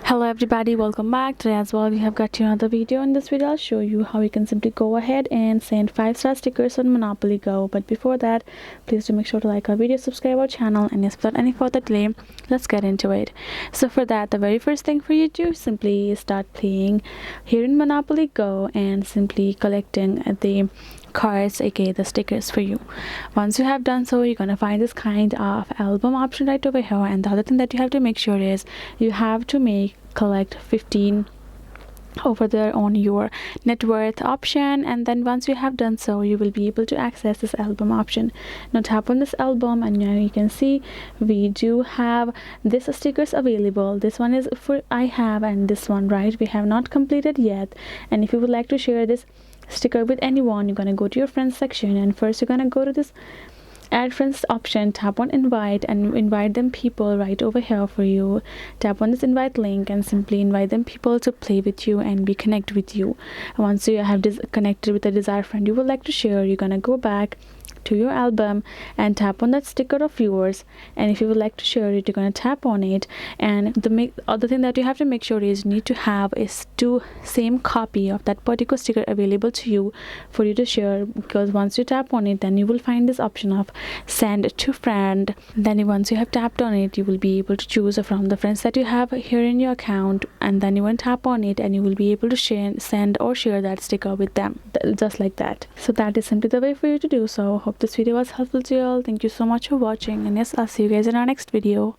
Hello everybody, welcome back. Today as well we have got you another video. In this video I'll show you how you can simply go ahead and send 5-star stickers on Monopoly Go. But before that, please do make sure to like our video, subscribe our channel, and yes, without any further delay, let's get into it. So for that, the very first thing for you to do simply start playing here in Monopoly Go and simply collecting the cards, aka the stickers for you. Once you have done so, you're gonna find this kind of album option right over here, and the other thing that you have to make sure is you have to collect 15 over there on your net worth option, and then once you have done so, you will be able to access this album option. Now tap on this album and now you can see we do have this stickers available. This one is for I have, and this one, right, we have not completed yet. And if you would like to share this sticker with anyone, you're gonna go to your friends section, and first you're gonna go to this add friends option, tap on invite, and invite them people right over here for you. Tap on this invite link and simply invite them people to play with you and be connected with you. And once you have connected with a desired friend you would like to share, you're gonna go back to your album and tap on that sticker of yours, and if you would like to share it, you're going to tap on it. And the other thing that you have to make sure is you need to have is two same copy of that particular sticker available to you for you to share, because once you tap on it, then you will find this option of send to friend. Then once you have tapped on it, you will be able to choose from the friends that you have here in your account, and then you will tap on it and you will be able to send or share that sticker with them, just like that. So that is simply the way for you to do so. Hope this video was helpful to you all. Thank you so much for watching, and yes, I'll see you guys in our next video.